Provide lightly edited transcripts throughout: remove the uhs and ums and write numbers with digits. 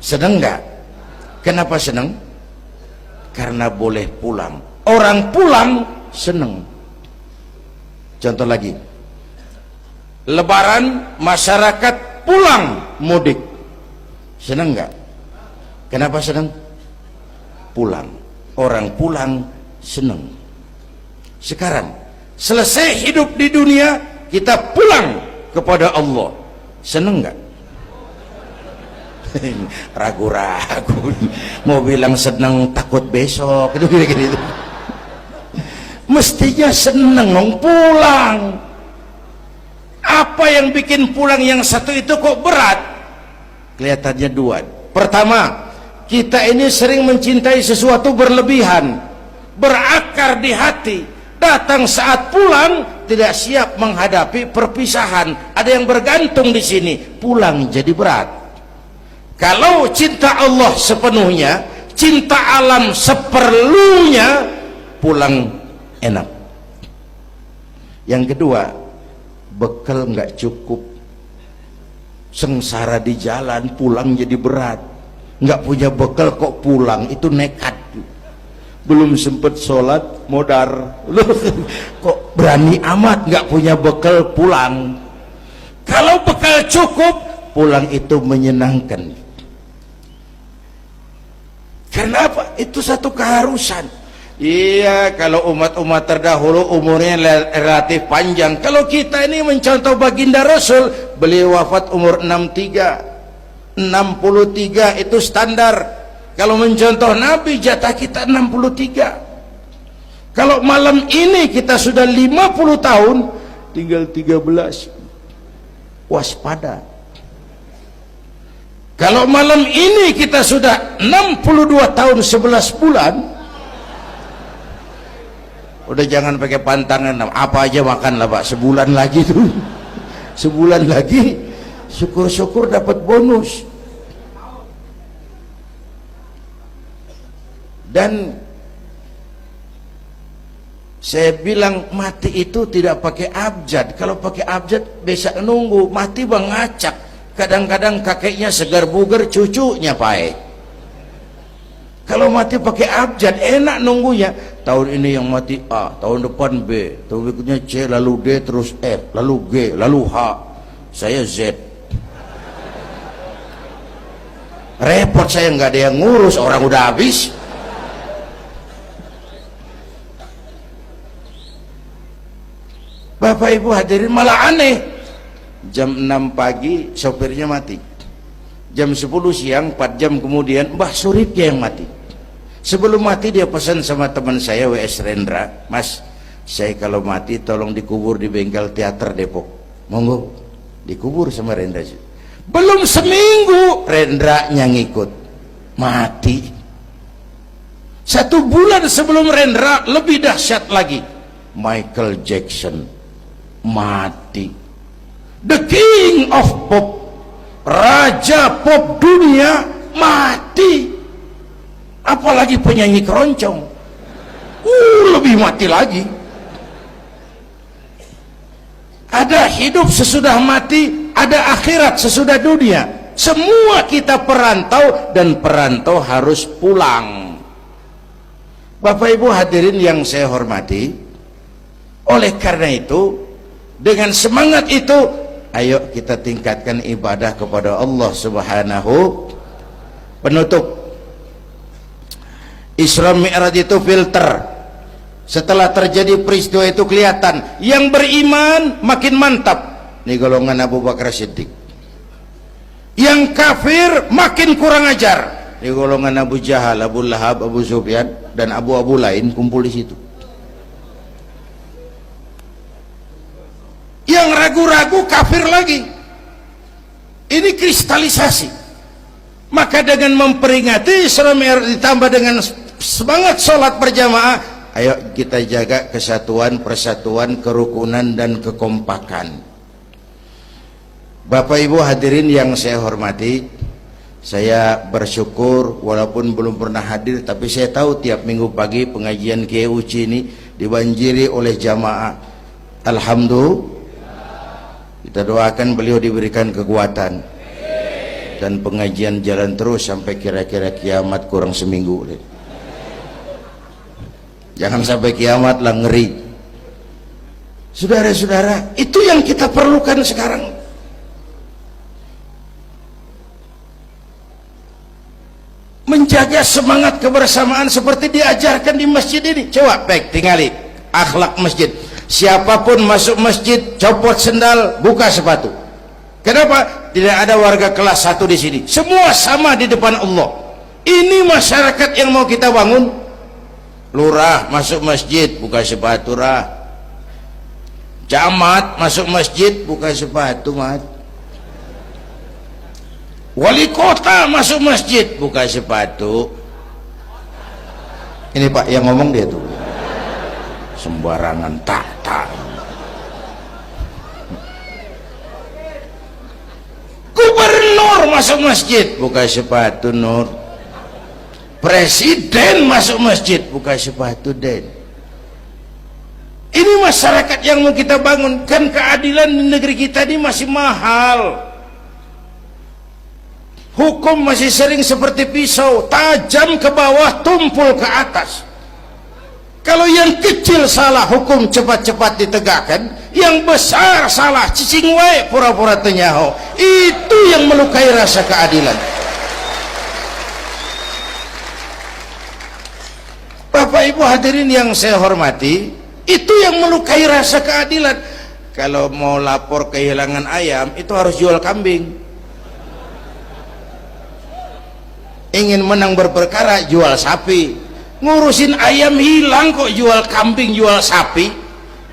Seneng nggak? Kenapa seneng? Karena boleh pulang. Orang pulang seneng. Contoh lagi, Lebaran masyarakat pulang mudik, seneng nggak? Kenapa seneng? Pulang. Orang pulang seneng. Sekarang selesai hidup di dunia, kita pulang kepada Allah, seneng nggak? Ragu-ragu, mau bilang seneng takut besok itu gitu. Mestinya seneng pulang. Apa yang bikin pulang yang satu itu kok berat? Kelihatannya dua. Pertama, kita ini sering mencintai sesuatu berlebihan, berakar di hati. Datang saat pulang tidak siap menghadapi perpisahan. Ada yang bergantung di sini, pulang jadi berat. Kalau cinta Allah sepenuhnya, cinta alam seperlunya, pulang enak. Yang kedua, bekal nggak cukup, sengsara di jalan, pulang jadi berat. Nggak punya bekal kok pulang, itu nekat. Belum sempet sholat modar, kok berani amat nggak punya bekal pulang. Kalau bekal cukup, pulang itu menyenangkan. Kenapa? Itu satu keharusan. Iya, kalau umat-umat terdahulu umurnya relatif panjang. Kalau kita ini mencontoh baginda Rasul, beliau wafat umur 63 itu standar. Kalau mencontoh Nabi, jatah kita 63. Kalau malam ini kita sudah 50 tahun, tinggal 13. Waspada. Kalau malam ini kita sudah 62 tahun 11 bulan, udah jangan pakai pantangan, apa aja makanlah Pak, sebulan lagi tuh. Sebulan lagi, syukur-syukur dapat bonus. Dan saya bilang mati itu tidak pakai abjad. Kalau pakai abjad bisa nunggu, mati bang ngacak. Kadang-kadang kakeknya segar bugar, cucunya pahit. Kalau mati pakai abjad enak nunggunya. Tahun ini yang mati A, tahun depan B, tahun berikutnya C, lalu D, terus F, lalu G, lalu H, saya Z. Repot saya, nggak ada yang ngurus, orang udah habis. Bapak Ibu hadirin, malah aneh. Jam 6 pagi sopirnya mati, jam 10 siang 4 jam kemudian Mbah Suripnya yang mati. Sebelum mati dia pesan sama teman saya W.S. Rendra, Mas, saya kalau mati tolong dikubur di bengkel teater Depok. Monggo, dikubur sama Rendra. Belum seminggu Rendra yang ngikut mati. 1 bulan sebelum Rendra, lebih dahsyat lagi, Michael Jackson mati. The King of Pop, raja pop dunia mati. Apalagi penyanyi keroncong, lebih mati lagi. Ada hidup sesudah mati, ada akhirat sesudah dunia. Semua kita perantau, dan perantau harus pulang. Bapak Ibu hadirin yang saya hormati, oleh karena itu, dengan semangat itu, ayo kita tingkatkan ibadah kepada Allah Subhanahu. Penutup, Isra Mi'raj itu filter. Setelah terjadi peristiwa itu kelihatan, yang beriman makin mantap, ini golongan Abu Bakar Siddiq. Yang kafir makin kurang ajar, ini golongan Abu Jahal, Abu Lahab, Abu Sufyan, dan abu-abu lain kumpul di situ. Yang ragu-ragu kafir lagi. Ini kristalisasi. Maka dengan memperingati Isra Mi'raj ditambah dengan semangat sholat berjamaah, ayo kita jaga kesatuan, persatuan, kerukunan, dan kekompakan. Bapak Ibu hadirin yang saya hormati, saya bersyukur walaupun belum pernah hadir, tapi saya tahu tiap minggu pagi pengajian Kiai Uci ini dibanjiri oleh jamaah. Alhamdulillah, kita doakan beliau diberikan kekuatan. dan pengajian jalan terus sampai kira-kira kiamat, kurang seminggu. Jangan sampai kiamat lah, ngeri. Saudara-saudara, itu yang kita perlukan sekarang. Menjaga semangat kebersamaan seperti diajarkan di masjid ini. Coba baik tinggali akhlak masjid. Siapapun masuk masjid copot sendal, buka sepatu. Kenapa? Tidak ada warga kelas 1 di sini. Semua sama di depan Allah. Ini masyarakat yang mau kita bangun. Lurah masuk masjid buka sepatu, rah. Camat masuk masjid buka sepatu, mat. Wali kota masuk masjid buka sepatu. Ini Pak yang ngomong dia tuh. Sembarangan tak. Gubernur masuk masjid buka sepatu, Nur. Presiden masuk masjid buka sepatu, Den. Ini masyarakat yang mau kita bangun. Kan keadilan di negeri kita ini masih mahal. Hukum masih sering seperti pisau, tajam ke bawah, tumpul ke atas. Kalau yang kecil salah, hukum cepat-cepat ditegakkan. Yang besar salah, cicing wae, pura-pura tenyaho. Itu yang melukai rasa keadilan. Bapak Ibu hadirin yang saya hormati, itu yang melukai rasa keadilan. Kalau mau lapor kehilangan ayam, itu harus jual kambing. Ingin menang berperkara, jual sapi. Ngurusin ayam hilang kok jual kambing, jual sapi.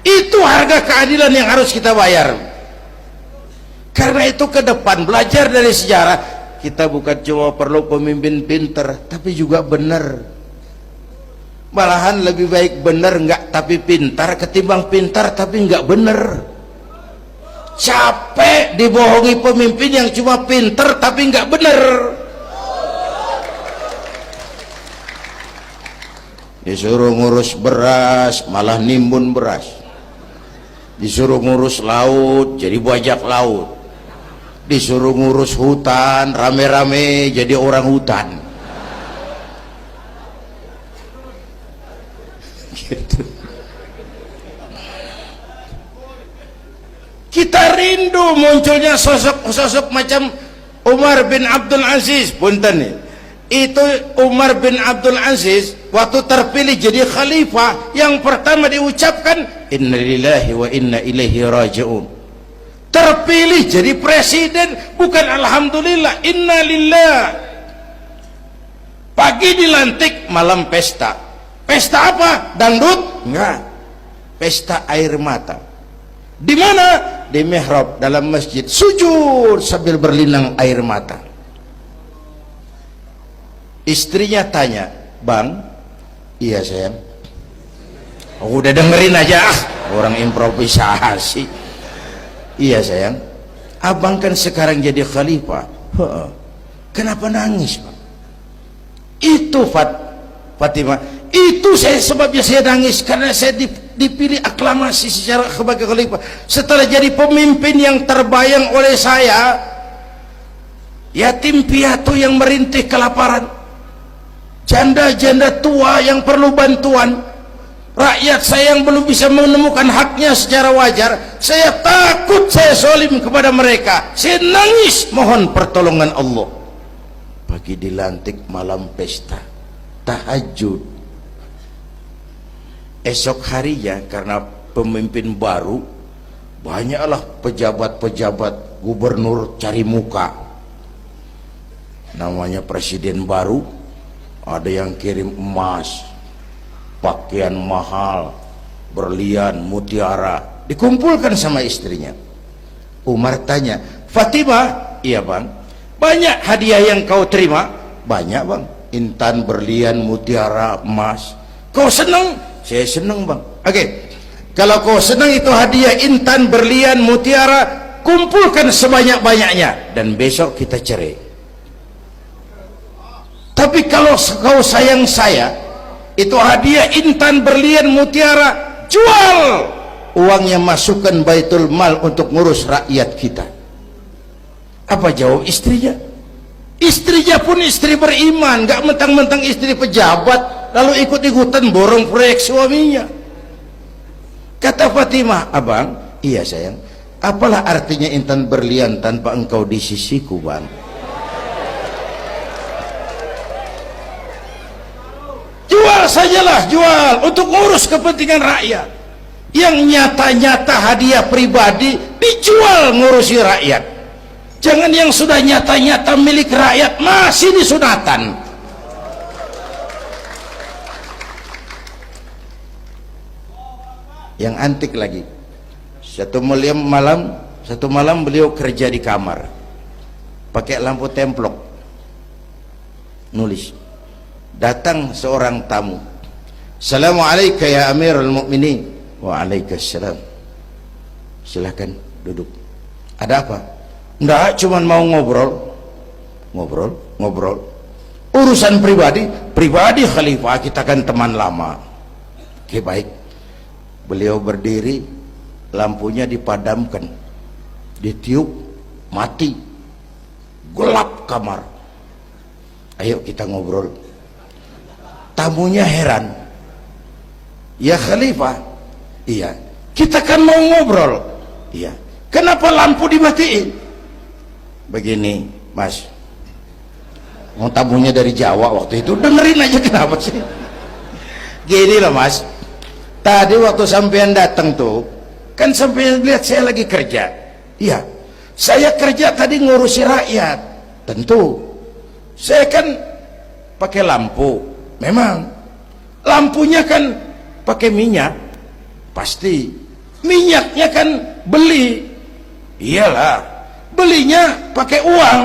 Itu harga keadilan yang harus kita bayar. Karena itu ke depan belajar dari sejarah, kita bukan cuma perlu pemimpin pinter, tapi juga benar. Malahan lebih baik benar enggak tapi pintar ketimbang pintar tapi enggak benar. Capek dibohongi pemimpin yang cuma pinter tapi enggak benar. Disuruh ngurus beras malah nimbun beras, disuruh ngurus laut jadi bajak laut, disuruh ngurus hutan rame-rame jadi orang hutan. Gitu. Kita rindu munculnya sosok-sosok macam Umar bin Abdul Aziz. Punten nih, itu Umar bin Abdul Aziz waktu terpilih jadi khalifah, yang pertama diucapkan innalillahi wa inna ilaihi raji'un. Terpilih jadi presiden, bukan alhamdulillah, innalillah. Pagi dilantik, malam pesta. Pesta apa? Dangdut? Enggak. Pesta air mata. Di mana? Di mihrab dalam masjid, sujud sambil berlinang air mata. Istrinya tanya, "Bang?" "Iya sayang." "Oh, udah dengerin aja, orang improvisasi." "Iya sayang, abang kan sekarang jadi khalifah." "Kenapa nangis, Bang?" "Itu Fatimah, itu sebabnya saya nangis karena saya dipilih aklamasi secara sebagai khalifah. Setelah jadi pemimpin yang terbayang oleh saya, yatim piatu yang merintih kelaparan, janda-janda tua yang perlu bantuan, rakyat saya yang belum bisa menemukan haknya secara wajar, saya takut saya zalim kepada mereka. Saya nangis mohon pertolongan Allah." Pagi dilantik, malam pesta, tahajud. Esok harinya karena pemimpin baru, banyaklah pejabat-pejabat gubernur cari muka. Namanya presiden baru, ada yang kirim emas, pakaian mahal, berlian, mutiara, dikumpulkan sama istrinya. Umar tanya, "Fatimah?" "Iya Bang." "Banyak hadiah yang kau terima?" "Banyak Bang, intan, berlian, mutiara, emas." "Kau senang?" "Saya senang Bang." "Oke, kalau kau senang itu hadiah intan, berlian, mutiara, kumpulkan sebanyak-banyaknya dan besok kita cerai. Tapi kalau kau sayang saya, itu hadiah intan, berlian, mutiara, jual, uangnya masukkan Baitul Mal untuk ngurus rakyat kita." Apa jawab istrinya? Istrinya pun istri beriman, gak mentang-mentang istri pejabat lalu ikut-ikutan borong proyek suaminya. Kata Fatimah, abang, iya sayang, apalah artinya intan berlian tanpa engkau di sisiku, bang? Jual sajalah, jual untuk ngurus kepentingan rakyat. Yang nyata-nyata hadiah pribadi dijual ngurusi rakyat. Jangan yang sudah nyata-nyata milik rakyat masih disunatan. Yang antik lagi, satu malam beliau kerja di kamar pakai lampu templok, nulis. Datang seorang tamu, Assalamualaikum ya Amirul Mukminin. Waalaikumsalam. Silakan duduk. Ada apa? Enggak, cuman mau ngobrol. Urusan pribadi khalifah, kita kan teman lama. Oke, baik. Beliau berdiri, lampunya dipadamkan, ditiup, mati, gelap kamar. Ayo kita ngobrol. Tamunya heran, ya khalifah, iya, kita kan mau ngobrol, iya, kenapa lampu dimatiin? Begini mas, mau tamunya dari Jawa waktu itu, dengerin aja kenapa sih. Gini loh mas, tadi waktu sampean datang tuh kan sampean lihat saya lagi kerja. Iya, saya kerja tadi ngurusi rakyat. Tentu saya kan pakai lampu, memang lampunya kan pakai minyak, pasti minyaknya kan beli, iyalah, belinya pakai uang,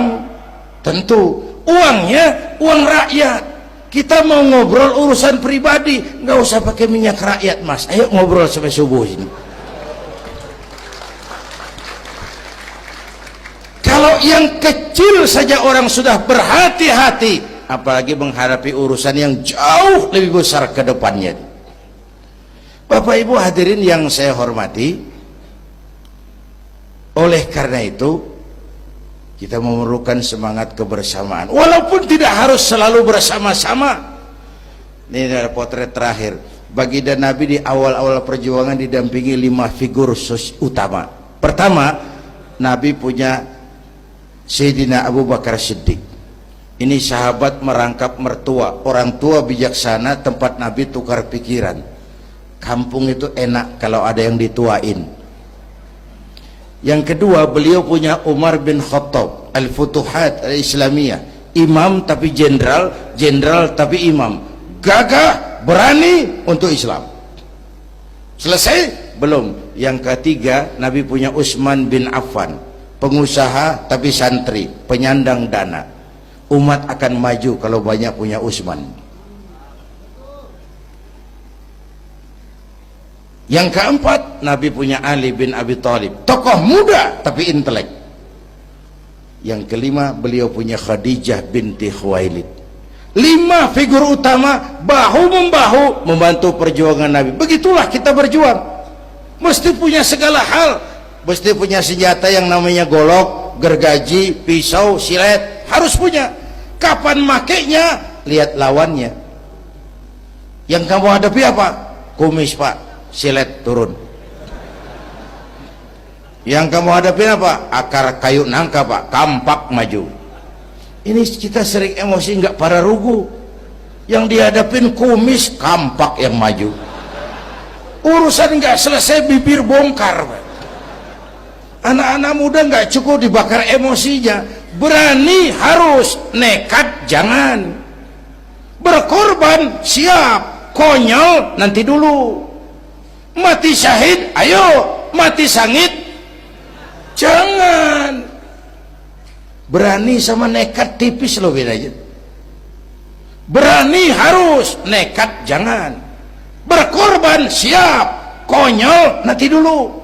tentu uangnya uang rakyat. Kita mau ngobrol urusan pribadi, nggak usah pakai minyak rakyat mas. Ayo ngobrol sampai subuh ini. Kalau yang kecil saja orang sudah berhati-hati, apalagi menghadapi urusan yang jauh lebih besar ke depannya. Bapak Ibu hadirin yang saya hormati, oleh karena itu kita memerlukan semangat kebersamaan, walaupun tidak harus selalu bersama-sama. Ini adalah potret terakhir. Baginda Nabi di awal-awal perjuangan didampingi 5 figur utama. Pertama, Nabi punya Sayyidina Abu Bakar Siddiq. Ini sahabat merangkap mertua, orang tua bijaksana, tempat Nabi tukar pikiran. Kampung itu enak kalau ada yang dituain. Yang kedua, beliau punya Umar bin Khattab, Al-Futuhat Al-Islamiyah, imam tapi jenderal, jenderal tapi imam, gagah, berani untuk Islam. Selesai? Belum. Yang ketiga, Nabi punya Utsman bin Affan, pengusaha tapi santri, penyandang dana. Umat akan maju kalau banyak punya Utsman. Yang keempat, Nabi punya Ali bin Abi Thalib, tokoh muda tapi intelek. Yang kelima, beliau punya Khadijah binti Khuwailid. 5 figur utama bahu-membahu membantu perjuangan Nabi. Begitulah kita berjuang, mesti punya segala hal, mesti punya senjata yang namanya golok, gergaji, pisau, silet, harus punya. Kapan makainya, lihat lawannya. Yang kamu hadapi apa? Kumis pak, silet turun. Yang kamu hadapi apa? Akar kayu nangka pak, kampak maju. Ini kita sering emosi, nggak pada rugu. Yang dihadapin kumis, kampak yang maju. Urusan nggak selesai, bibir bongkar pak. Anak-anak muda nggak cukup dibakar emosinya, berani harus, nekat jangan. Berkorban siap, konyol nanti dulu. Mati syahid ayo, mati sangit jangan. Berani sama nekat tipis loh bedanya. Berani harus, nekat jangan. Berkorban siap, konyol nanti dulu.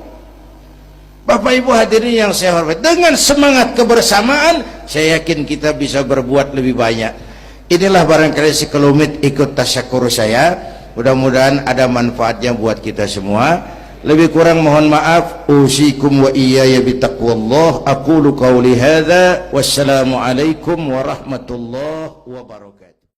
Bapak Ibu hadirin yang saya hormati, dengan semangat kebersamaan saya yakin kita bisa berbuat lebih banyak. Inilah barangkali sekelumit ikut tasyakur saya. Mudah-mudahan ada manfaatnya buat kita semua. Lebih kurang mohon maaf. Usikum wa iyaya bitaqwallah. Aqulu qawli hadza. Wassalamu alaikum warahmatullahi wabarakatuh.